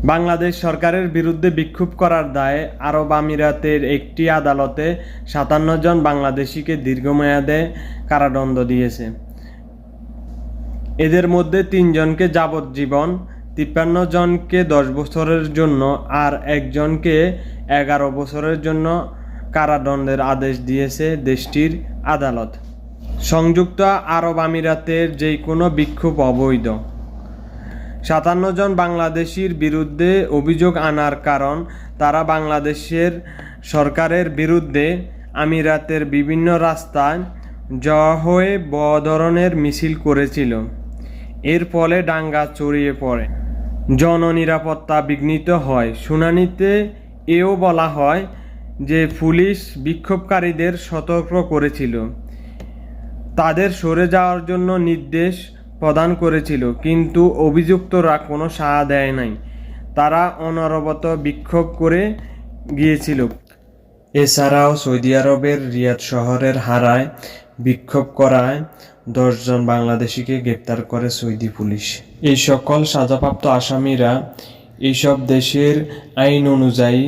বাংলাদেশ সরকারের বিরুদ্ধে বিক্ষোভ করার দায়ে আরব আমিরাতের একটি আদালতে ৫৭ জন বাংলাদেশিকে দীর্ঘমেয়াদে কারাদণ্ড দিয়েছে। এদের মধ্যে ৩ জনকে যাবজ্জীবন, ৫৩ জনকে ১০ বছরের জন্য আর একজনকে ১১ বছরের জন্য কারাদণ্ডের আদেশ দিয়েছে দেশটির আদালত। সংযুক্ত আরব আমিরাতের যে কোনো বিক্ষোভ অবৈধ। ৫৭ জন বাংলাদেশির বিরুদ্ধে অভিযোগ আনার কারণ তারা বাংলাদেশের সরকারের বিরুদ্ধে আমিরাতের বিভিন্ন রাস্তায় জড়ো হয়ে বড় ধরনের মিছিল করেছিল। এর ফলে দাঙ্গা ছড়িয়ে পড়ে, জননিরাপত্তা বিঘ্নিত হয়। শুনানিতে এও বলা হয় যে পুলিশ বিক্ষোভকারীদের সতর্ক করেছিল, তাদের সরে যাওয়ার জন্য নির্দেশ প্রদান করেছিল, কিন্তু অভিযুক্তরা কোনো সাড়া দেয় নাই। তারা অনবরত বিক্ষোভ করে গিয়েছিল। এছাড়াও সৌদি আরবের রিয়াদ শহরের হারায় বিক্ষোভ করায় ১০ জন বাংলাদেশিকে গ্রেপ্তার করে সৌদি পুলিশ। এই সকল সাজাপ্রাপ্ত আসামিরা এইসব দেশের আইন অনুযায়ী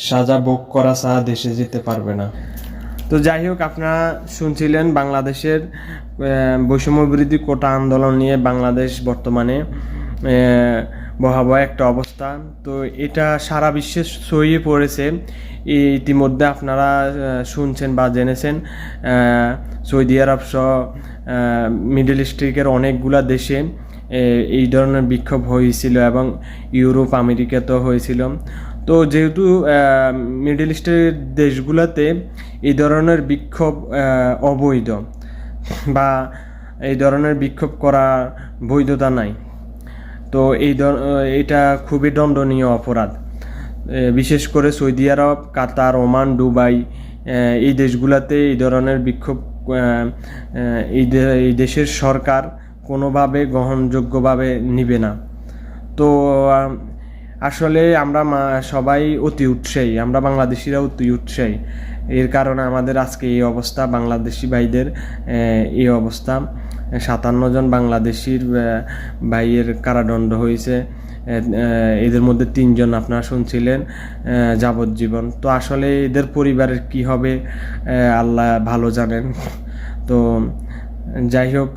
সাজা ভোগ করা ছাড়া দেশে যেতে পারবে না। তো যাই হোক, আপনারা শুনছিলেন বাংলাদেশের বৈষম্য বিরোধী কোটা আন্দোলন নিয়ে বাংলাদেশ বর্তমানে ভয়াবহ একটা অবস্থা। তো এটা সারা বিশ্বে ছড়িয়ে পড়েছে। ইতিমধ্যে আপনারা শুনছেন বা জেনেছেন সৌদি আরব সহ মিডল ইস্টের অনেকগুলা দেশে এই ধরনের বিক্ষোভ হয়েছিল এবং ইউরোপ আমেরিকাতেও হয়েছিল। তো যেহেতু মিডল ইস্টের দেশগুলোতে এই ধরনের বিক্ষোভ অবৈধ বা এই ধরনের বিক্ষোভ করার বৈধতা নাই, তো এটা খুবই দণ্ডনীয় অপরাধ। বিশেষ করে সৌদি আরব, কাতার, ওমান, দুবাই এই দেশগুলোতে এই ধরনের বিক্ষোভ এই দেশের সরকার কোনোভাবে গ্রহণযোগ্যভাবে নিবে না। তো আসলে আমরা সবাই অতি উৎসাহী, আমরা বাংলাদেশিরা অতি উৎসাহী। এর কারণে আমাদের আজকে এই অবস্থা, বাংলাদেশি ভাইদের এই অবস্থা। ৫৭ জন বাংলাদেশির ভাইয়ের কারাদণ্ড হয়েছে। এদের মধ্যে ৩ জন আপনারা শুনছিলেন যাবজ্জীবন। তো আসলে এদের পরিবারের কি হবে আল্লাহ ভালো জানেন। তো যাই হোক,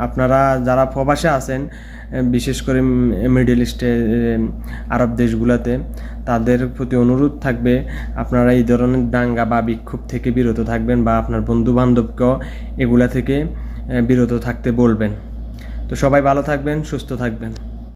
আপনারা যারা প্রবাসে আছেন, বিশেষ করে মিডল ইস্টে আরব দেশগুলোতে, তাদের প্রতি অনুরোধ থাকবে আপনারা এই ধরনের দাঙ্গা বা বিক্ষোভ থেকে বিরত থাকবেন বা আপনার বন্ধু বান্ধবকেও এগুলা থেকে বিরত থাকতে বলবেন। তো সবাই ভালো থাকবেন, সুস্থ থাকবেন।